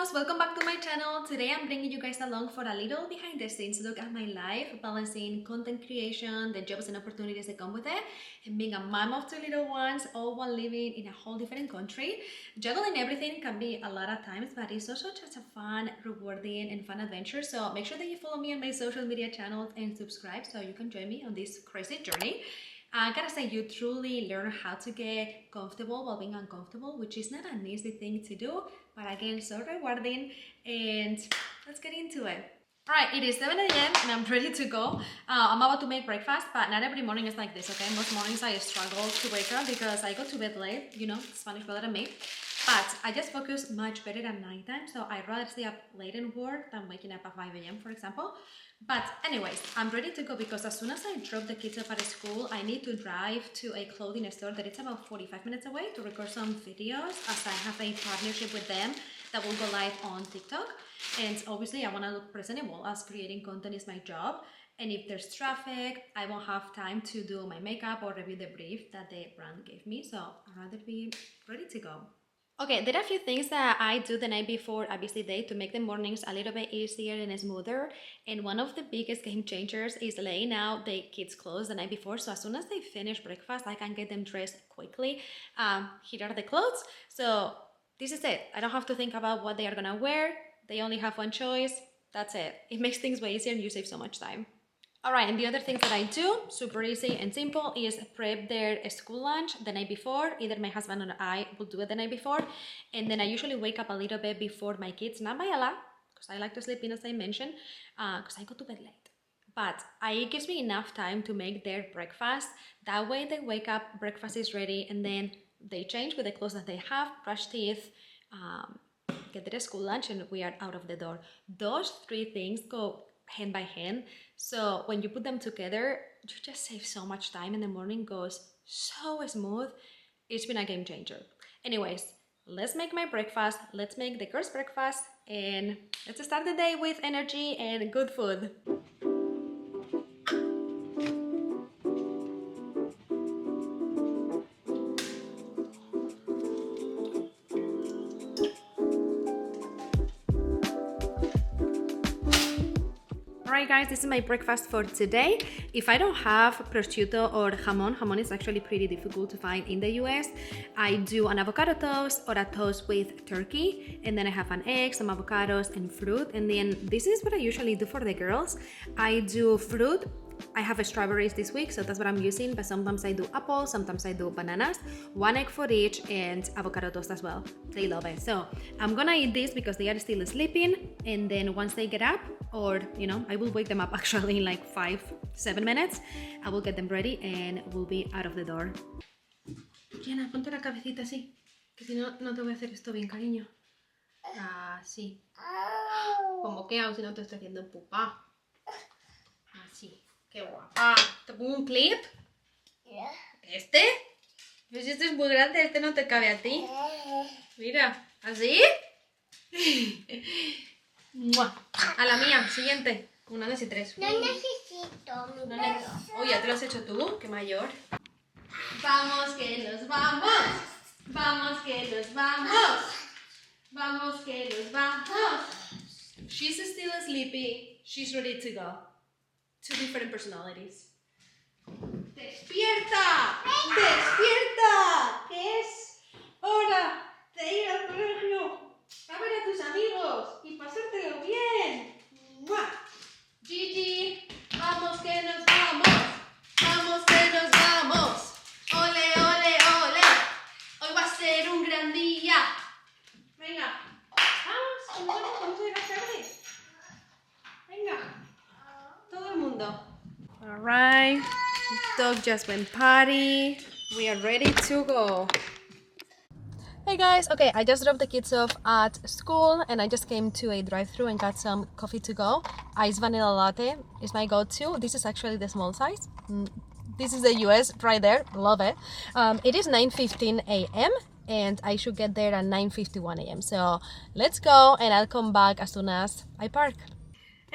Hermosos, welcome back to my channel. Today I'm bringing you guys along for a little behind the scenes look at my life, balancing content creation, the jobs and opportunities that come with it, and being a mom of two little ones, all while living in a whole different country. Juggling everything can be a lot of times, but it's also just a fun, rewarding, and fun adventure. So make sure that you follow me on my social media channels and subscribe so you can join me on this crazy journey. I gotta say, you truly learn how to get comfortable while being uncomfortable, which is not an easy thing to do, but again, so rewarding. And let's get into it. All right, it is 7 a.m. and I'm ready to go. I'm about to make breakfast, but not every morning is like this, okay? Most mornings I struggle to wake up because I go to bed late, you know, Spanish better than me. But I just focus much better at nighttime, so I'd rather stay up late and work than waking up at 5 a.m., for example. But anyways, I'm ready to go because as soon as I drop the kids off at school, I need to drive to a clothing store that is about 45 minutes away to record some videos, as I have a partnership with them that will go live on TikTok. And obviously I want to look presentable, as creating content is my job. And if there's traffic, I won't have time to do my makeup or review the brief that the brand gave me. So I'd rather be ready to go. Okay, there are a few things that I do the night before a busy day to make the mornings a little bit easier and smoother. And one of the biggest game changers is laying out the kids' clothes the night before. So as soon as they finish breakfast, I can get them dressed quickly. Here are the clothes. So this is it. I don't have to think about what they are gonna wear. They only have one choice. That's it. It makes things way easier and you save so much time. All right, and the other things that I do, super easy and simple, is prep their school lunch the night before. Either my husband or I will do it the night before. And then I usually wake up a little bit before my kids, not by a lot, because I like to sleep in, as I mentioned, because I go to bed late. But it gives me enough time to make their breakfast. That way they wake up, breakfast is ready, and then they change with the clothes that they have, brush teeth, get their school lunch, and we are out of the door. Those three things go hand by hand. So when you put them together, you just save so much time and the morning goes so smooth. It's been a game changer. Anyways, let's make my breakfast. Let's make the girls' breakfast and let's start the day with energy and good food. Alright guys, this is my breakfast for today. If I don't have prosciutto or jamon is actually pretty difficult to find in the US. I do an avocado toast or a toast with turkey, and then I have an egg, some avocados and fruit. And then this is what I usually do for the girls. I do fruit. I have strawberries this week, so that's what I'm using, but sometimes I do apples, sometimes I do bananas, one egg for each, and avocado toast as well. They love it. So I'm gonna eat this because they are still sleeping, and then once they get up, or you know, I will wake them up actually in like 5-7 minutes, I will get them ready and we'll be out of the door. Diana, ponte la cabecita así, que si no, no te voy a hacer esto bien, cariño. Así. Como que hago si no te estoy haciendo pupá. Así. ¡Qué guapa! ¿Te pongo un clip? ¿Este? Pues este es muy grande, este no te cabe a ti. Mira, ¿así? A la mía, siguiente. 1, 2 y 3. No necesito. Oh, ya te lo has hecho tú, qué mayor. Vamos que nos vamos. Vamos que nos vamos. Vamos que nos vamos. She's still sleepy. She's ready to go. 2 different personalities. ¡Despierta! ¡Despierta! ¿Qué es hora de ir al colegio a ver a tus amigos y pasártelo bien? ¡Mua! Gigi, vamos que nos vamos. Vamos que nos vamos. Ole, ole, ole. Hoy va a ser un gran día. Venga. Vamos a llegar tarde. Venga. Todo el mundo. All right, dog just went potty. We are ready to go. Hey guys, okay, I just dropped the kids off at school and I just came to a drive-thru and got some coffee to go. Iced vanilla latte is my go-to. This is actually the small size. This is the US right there, love it. It is 9:15 a.m. and I should get there at 9:51 a.m. So let's go and I'll come back as soon as I park.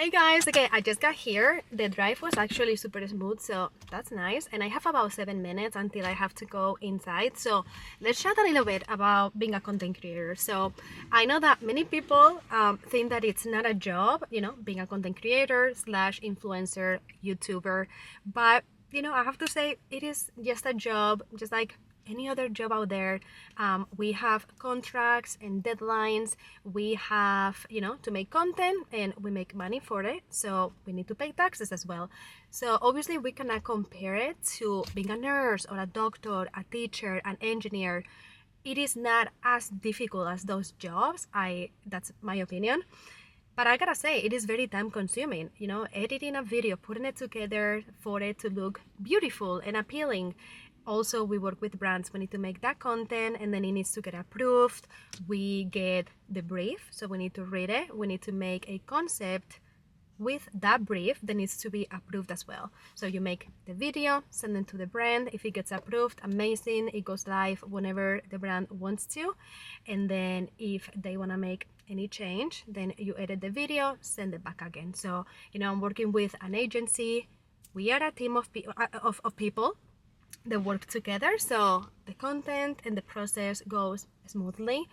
Hey guys, okay, I just got here. The drive was actually super smooth, so that's nice. And I have about 7 minutes until I have to go inside. So let's chat a little bit about being a content creator. So I know that many people think that it's not a job, being a content creator slash influencer, YouTuber. But, I have to say it is just a job, just like any other job out there. We have contracts and deadlines. We have to make content, and we make money for it, so we need to pay taxes as well. So obviously we cannot compare it to being a nurse or a doctor, a teacher, an engineer. It is not as difficult as those jobs. That's my opinion. But I gotta say, it is very time consuming, editing a video, putting it together for it to look beautiful and appealing. Also, we work with brands. We need to make that content, and then it needs to get approved. We get the brief, so we need to read it. We need to make a concept with that brief that needs to be approved as well. So you make the video, send it to the brand. If it gets approved, amazing. It goes live whenever the brand wants to. And then if they want to make any change, then you edit the video, send it back again. So, I'm working with an agency. We are a team of people that work together, so the content and the process goes smoothly.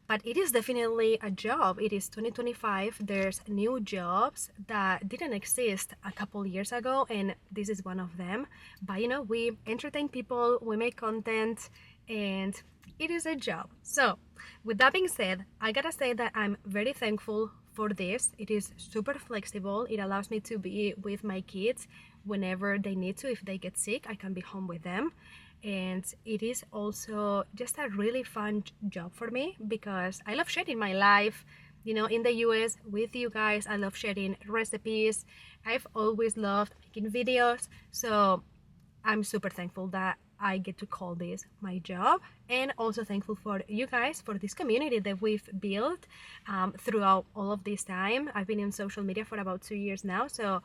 But it is definitely a job. It is 2025. There's new jobs that didn't exist a couple years ago, and this is one of them. But we entertain people, we make content, and it is a job. So with that being said, I gotta say that I'm very thankful for this. It is super flexible. It allows me to be with my kids whenever they need to. If they get sick, I can be home with them. And it is also just a really fun job for me because I love sharing my life, in the US with you guys. I love sharing recipes. I've always loved making videos. So I'm super thankful that I get to call this my job, and also thankful for you guys, for this community that we've built throughout all of this time. I've been in social media for about 2 years now, so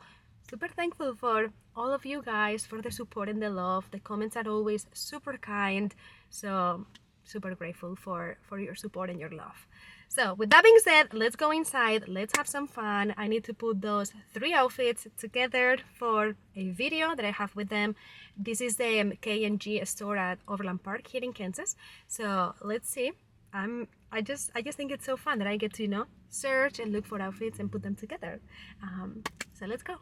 super thankful for all of you guys, for the support and the love. The comments are always super kind, so super grateful for your support and your love. So with that being said, let's go inside, let's have some fun. I need to put those 3 outfits together for a video that I have with them. This is the K&G store at Overland Park here in Kansas. So let's see. I just think it's so fun that I get to search and look for outfits and put them together. So let's go.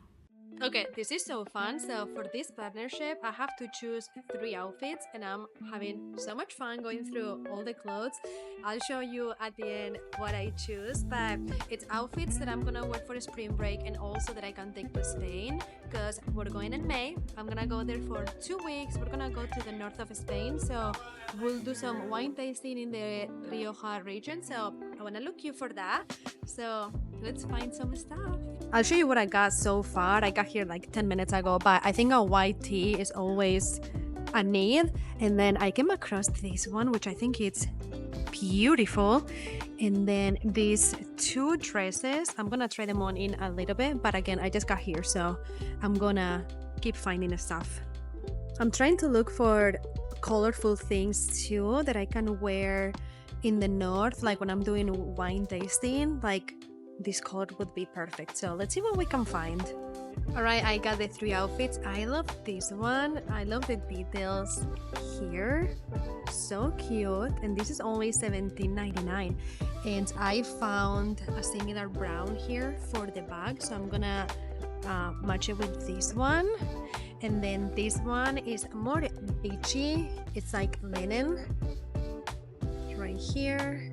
Okay, this is so fun. So for this partnership, I have to choose 3 outfits, and I'm having so much fun going through all the clothes. I'll show you at the end what I choose, but it's outfits that I'm gonna wear for spring break, and also that I can take to Spain because we're going in May. I'm gonna go there for 2 weeks. We're gonna go to the north of Spain, so we'll do some wine tasting in the Rioja region. So I wanna look you for that. So let's find some stuff. I'll show you what I got so far. I got here like 10 minutes ago, but I think a white tee is always a need. And then I came across this one, which I think it's beautiful. And then these 2 dresses, I'm gonna try them on in a little bit, but again, I just got here, so I'm gonna keep finding stuff. I'm trying to look for colorful things too that I can wear in the north, like when I'm doing wine tasting. Like this color would be perfect. So let's see what we can find. All right, I got the 3 outfits. I love this one. I love the details here, so cute. And this is only $17.99, and I found a similar brown here for the bag, so I'm gonna match it with this one. And then this one is more beachy. It's like linen right here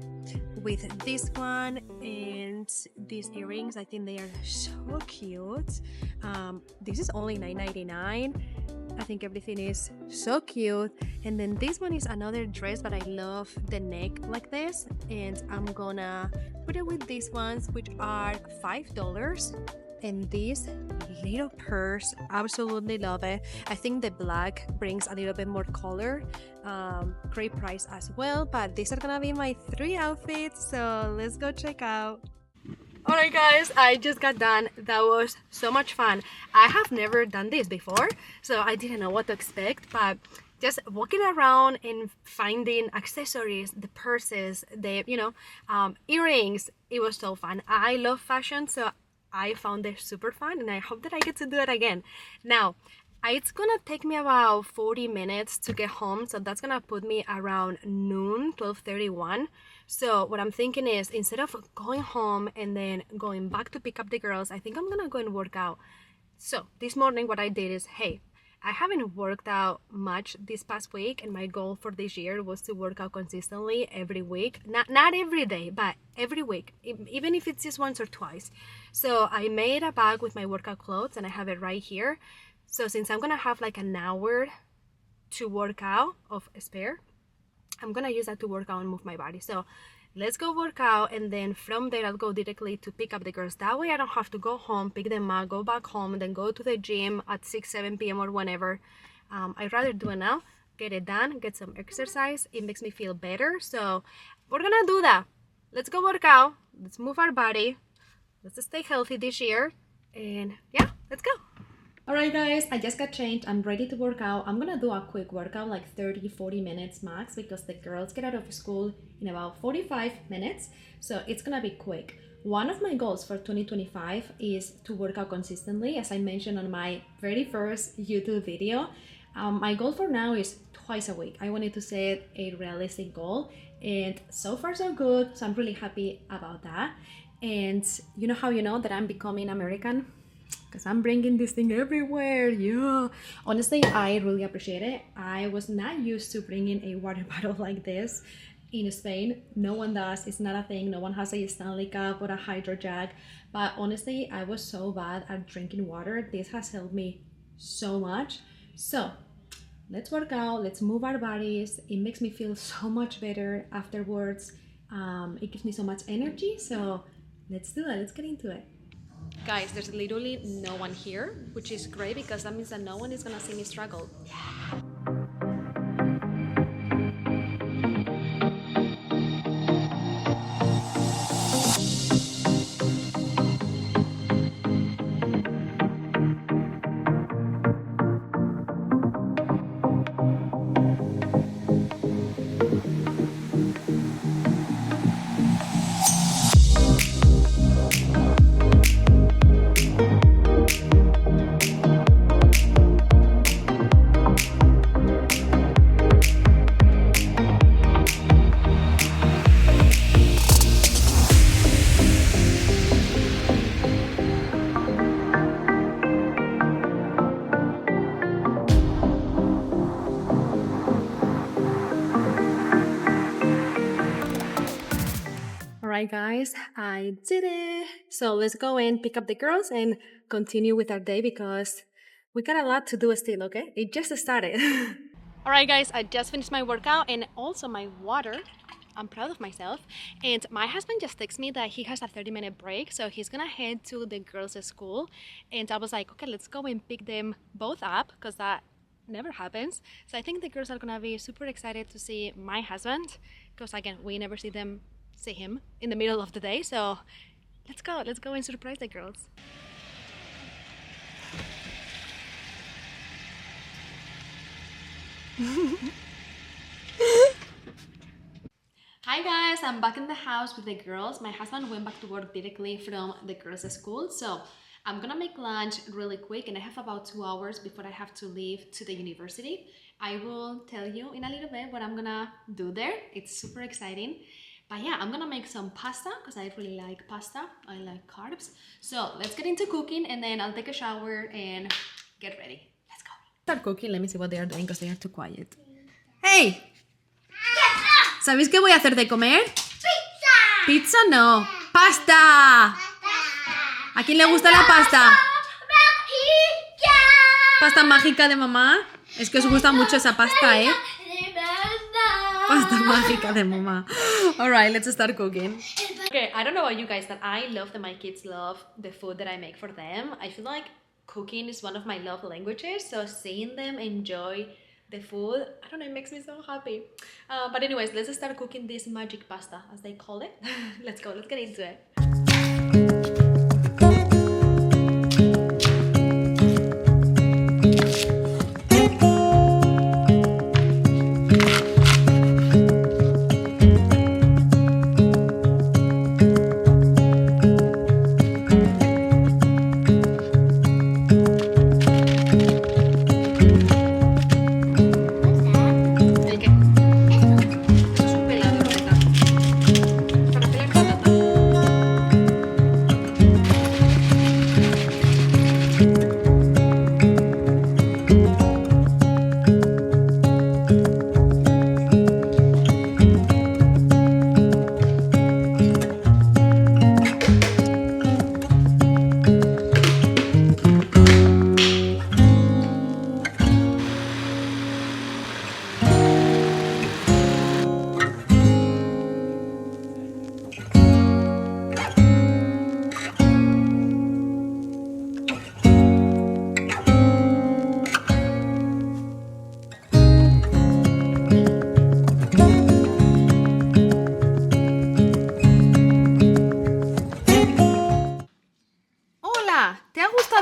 with this one and these earrings. I think they are so cute. This is only $9.99. I think everything is so cute. And then this one is another dress, but I love the neck like this, and I'm gonna put it with these ones, which are $5. And this little purse, absolutely love it. I think the black brings a little bit more color. Great price as well, but these are gonna be my 3 outfits, so let's go check out. Alright guys, I just got done. That was so much fun. I have never done this before, so I didn't know what to expect, but just walking around and finding accessories, the purses, the earrings, it was so fun. I love fashion, so I found it super fun and I hope that I get to do it again. Now, it's gonna take me about 40 minutes to get home, so that's gonna put me around noon, 12:31. So what I'm thinking is, instead of going home and then going back to pick up the girls, I think I'm gonna go and work out. So this morning what I did is, hey, I haven't worked out much this past week, and my goal for this year was to work out consistently every week. Not every day, but every week, even if it's just once or twice. So I made a bag with my workout clothes and I have it right here. So since I'm gonna have like an hour to work out of spare, I'm gonna use that to work out and move my body. So let's go work out, and then from there I'll go directly to pick up the girls. That way I don't have to go home, pick them up, go back home, and then go to the gym at 6-7 p.m. or whenever. I'd rather do it now, get it done, get some exercise. It makes me feel better. So we're gonna do that. Let's go work out, let's move our body, let's stay healthy this year, and yeah, let's go. Alright guys, I just got changed. I'm ready to work out. I'm gonna do a quick workout, like 30-40 minutes max, because the girls get out of school in about 45 minutes. So it's gonna be quick. One of my goals for 2025 is to work out consistently, as I mentioned on my very first YouTube video. My goal for now is twice a week. I wanted to set a realistic goal, and so far so good. So I'm really happy about that. And you know how you know that I'm becoming American? Because I'm bringing this thing everywhere. Yeah, honestly, I really appreciate it. I was not used to bringing a water bottle like this in Spain. No one does. It's not a thing. No one has a Stanley Cup or a hydro jug. But honestly, I was so bad at drinking water. This has helped me so much. So let's work out, let's move our bodies. It makes me feel so much better afterwards. It gives me so much energy. So let's do it. Let's get into it. Guys, there's literally no one here, which is great because that means that no one is gonna see me struggle. Yeah. Alright guys, I did it! So let's go and pick up the girls and continue with our day because we got a lot to do still, okay? It just started. Alright guys, I just finished my workout and also my water. I'm proud of myself. And my husband just texted me that he has a 30-minute break, so he's gonna head to the girls' school. And I was like, okay, let's go and pick them both up because that never happens. So I think the girls are gonna be super excited to see my husband because again, we never see him in the middle of the day. So let's go and surprise the girls. Hi guys, I'm back in the house with the girls. My husband went back to work directly from the girls' school, so I'm gonna make lunch really quick and I have about 2 hours before I have to leave to the university. I will tell you in a little bit what I'm gonna do there. It's super exciting. But yeah, I'm gonna make some pasta because I really like pasta. I like carbs. So let's get into cooking and then I'll take a shower and get ready. Let's go. Start cooking. Let me see what they are doing because they are too quiet. Hey! ¿Sabéis qué voy a hacer de comer? Pizza. Pizza no. Pasta. ¿A quién le gusta la pasta? Mágica. Pasta mágica de mamá. Es que os gusta mucho esa pasta, ¿eh? Pasta mágica de mamá. Alright, let's start cooking. Okay, I don't know about you guys, but I love that my kids love the food that I make for them. I feel like cooking is one of my love languages, so seeing them enjoy the food, I don't know, it makes me so happy. But anyways, let's start cooking this magic pasta, as they call it. Let's go, let's get into it.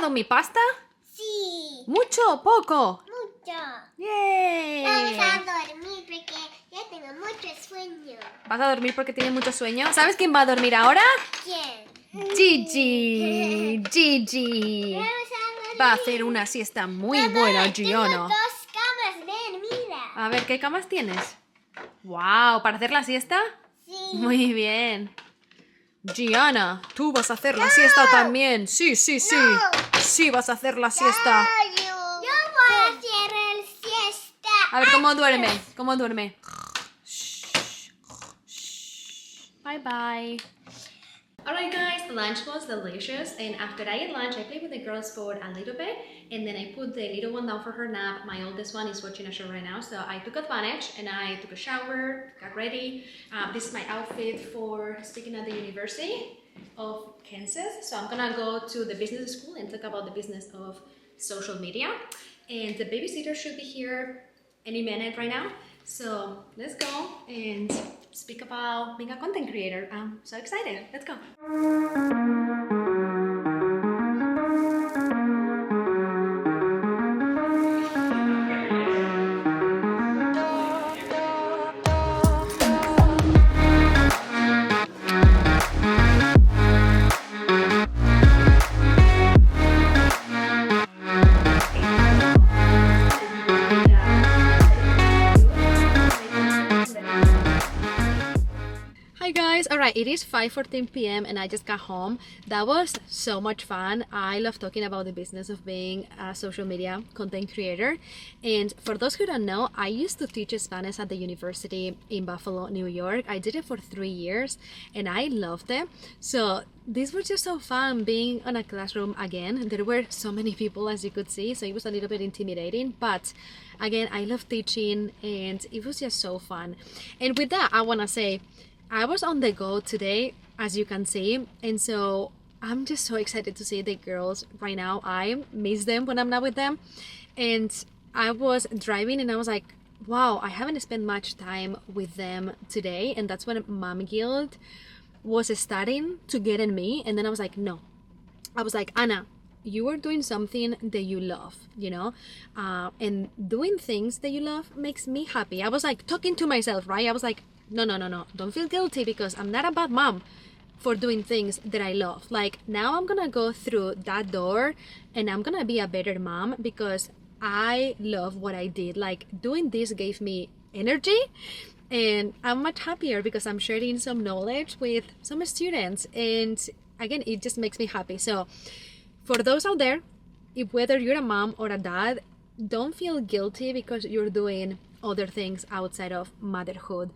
ha dado mi pasta? Sí. ¿Mucho o poco? Mucho. ¡Yay! Vamos a dormir porque ya tengo mucho sueño. ¿Vas a dormir porque tienes mucho sueño? ¿Sabes quién va a dormir ahora? ¿Quién? Gigi. Gigi. Vamos a dormir. Va a hacer una siesta muy Mamá, buena, tengo Gianna. 2 camas, ven, mira. A ver, ¿qué camas tienes? ¡Wow! ¿Para hacer la siesta? Sí. Muy bien. Gianna, tú vas a hacer la siesta también. Sí, sí, sí. No. Sí, vas a hacer la siesta. Yo voy a hacer el siesta. A ver, ¿cómo duerme? ¿Cómo duerme? Bye, bye. Alright guys, the lunch was delicious, and after I ate lunch I played with the girls for a little bit, and then I put the little one down for her nap. My oldest one is watching a show right now, so I took advantage and I took a shower, got ready. This is my outfit for speaking at the University of Kansas. So I'm gonna go to the business school and talk about the business of social media, and the babysitter should be here any minute right now. So let's go and speak about being a content creator. I'm so excited. Let's go. Hi guys, alright, it is 5:14 p.m. and I just got home. That was so much fun. I love talking about the business of being a social media content creator. And for those who don't know, I used to teach Spanish at the university in Buffalo, New York. I did it for 3 years and I loved it. So this was just so fun being in a classroom again. There were so many people, as you could see, so it was a little bit intimidating, but again, I love teaching and it was just so fun. And with that, I want to say, I was on the go today, as you can see, and so I'm just so excited to see the girls right now. I miss them when I'm not with them, and I was driving and I was like, wow, I haven't spent much time with them today, and that's when mom guilt was starting to get in me. And then I was like, no, I was like, Anna, you are doing something that you love, you know, and doing things that you love makes me happy. I was like talking to myself, right? I was like, no, don't feel guilty because I'm not a bad mom for doing things that I love. Like, now I'm gonna go through that door and I'm gonna be a better mom because I love what I did. Like, doing this gave me energy and I'm much happier because I'm sharing some knowledge with some students, and again, it just makes me happy. So for those out there, if whether you're a mom or a dad, don't feel guilty because you're doing other things outside of motherhood.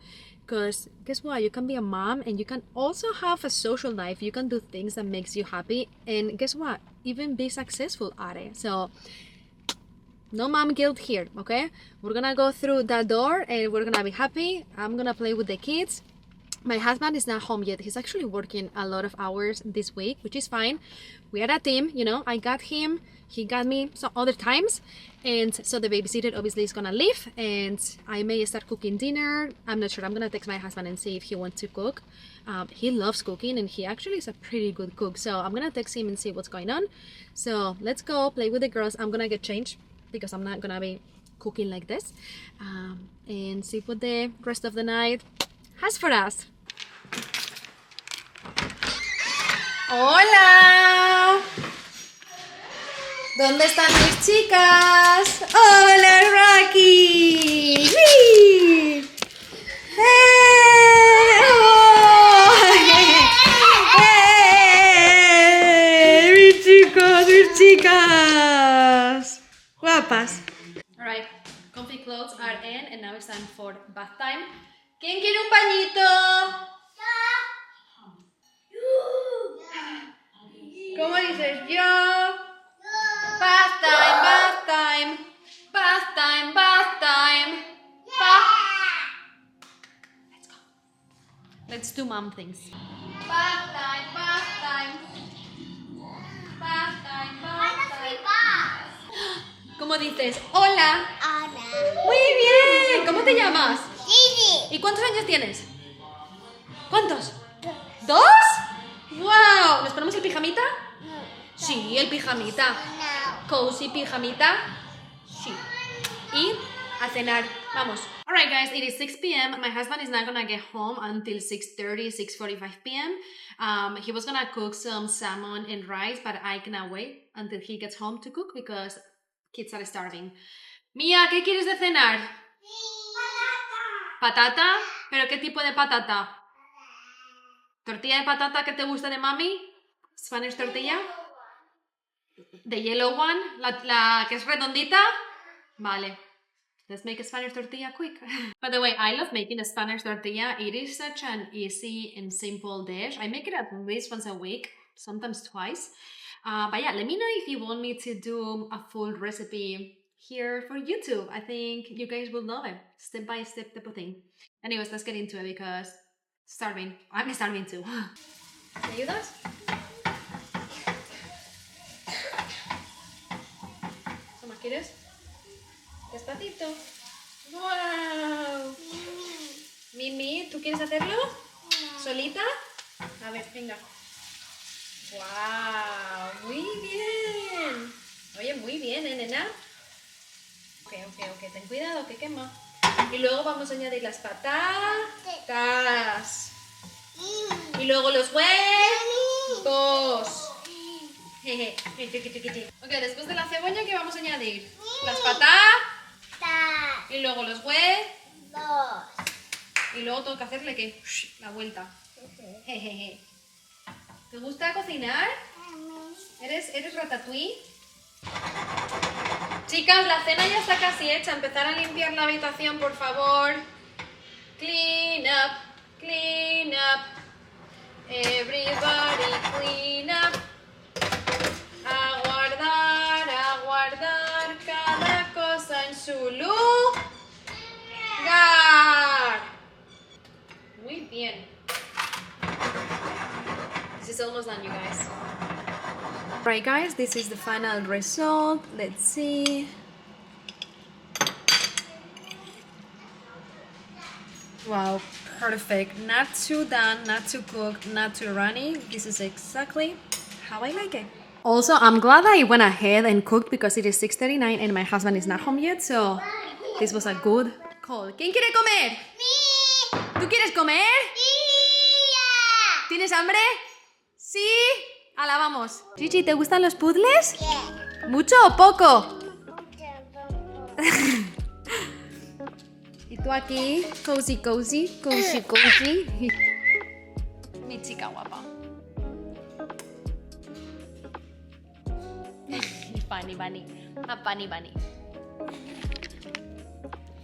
Because guess what, you can be a mom and you can also have a social life. You can do things that makes you happy, and guess what, even be successful at it. So no mom guilt here, okay? We're gonna go through that door and we're gonna be happy. I'm gonna play with the kids. My husband is not home yet. He's actually working a lot of hours this week, which is fine. We are a team, you know. I got him, he got me some other times. And so the babysitter obviously is gonna leave and I may start cooking dinner. I'm not sure. I'm gonna text my husband and see if he wants to cook. He loves cooking and he actually is a pretty good cook. So I'm gonna text him and see what's going on. So let's go play with the girls. I'm gonna get changed because I'm not gonna be cooking like this. And see what the rest of the night has for us. ¡Hola! ¿Dónde están mis chicas? ¡Hola, Rocky! ¡Wii! ¡Hey! ¡Oh! ¡Hey! ¡Mis chicos, mis chicas! ¡Guapas! Alright, comfy clothes are in and now it's time for bath time. ¿Quién quiere un pañito? ¿Cómo dices? Yo. Bath time, bath time. Bath time, bath time. Let's go. Let's do mom things. Bath time, bath time. Bath time, bath time. ¿Cómo dices? Hola. Hola. Muy bien. ¿Cómo te llamas? Gigi. ¿Y cuántos años tienes? ¿Cuántos? ¿2? ¡Wow! ¿Nos ponemos el pijamita? Sí, el pijamita. Cozy pijamita. Sí. Y a cenar. Vamos. Alright guys, it is 6 p.m. My husband is not gonna get home until 6:30, 6:45 p.m. He was gonna cook some salmon and rice, but I cannot wait until he gets home to cook because kids are starving. Mía, ¿qué quieres de cenar? ¿Patata? ¿Pero qué tipo de patata? ¿Tortilla de patata que te gusta de mami? ¿Spanish tortilla? The yellow one, la que es redondita. Vale. Let's make a Spanish tortilla quick. By the way, I love making a Spanish tortilla. It is such an easy and simple dish. I make it at least once a week, sometimes twice. But yeah, let me know if you want me to do a full recipe here for YouTube. I think you guys will love it. Step by step type of thing. Anyways, let's get into it because starving. I'm starving too. ¿Me ayudas? ¿Toma, quieres? Despacito. ¡Wow! Mimi, ¿tú quieres hacerlo? ¿Solita? A ver, venga. ¡Wow! Muy bien. Oye, muy bien, nena. Ok. Ten cuidado, que quema. Y luego vamos a añadir las patatas. Y luego los huevos. Jeje. Ok, después de la cebolla, ¿qué vamos a añadir? Las patatas. Y luego los huevos. Y luego tengo que hacerle ¿qué? La vuelta. Jejeje. ¿Te gusta cocinar? ¿Eres ratatouille? Chicas, la cena ya está casi hecha. Empezar a limpiar la habitación, por favor. Clean up. Everybody clean up. A guardar cada cosa en su lugar. Muy bien. This is almost done, you guys. Right, guys, this is the final result. Let's see. Wow, perfect. Not too done, not too cooked, not too runny. This is exactly how I like it. Also, I'm glad I went ahead and cooked because it is 6:39 and my husband is not home yet, so this was a good call. ¿Quién quiere comer? ¿Tú quieres comer? ¿Tienes hambre? Sí. ¡Hala, vamos! Gigi, ¿te gustan los puzzles? ¿Mucho o poco? Y tú aquí, cozy. Mi chica guapa. Bunny. A bunny.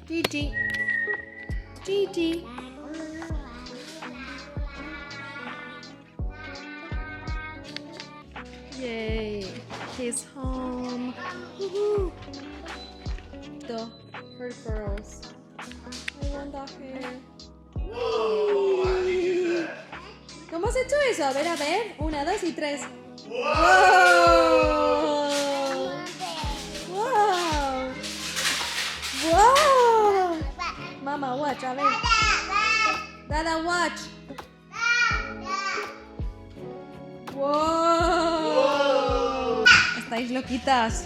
Gigi. Yay, he's home. Woohoo. Her girls. I want that hair. Whoa, how do you do that? ¿Cómo has hecho eso? A ver. 1, 2 y 3. Whoa! Wow. Mama, watch, a ver. Dada, watch. Wow. Estáis loquitas.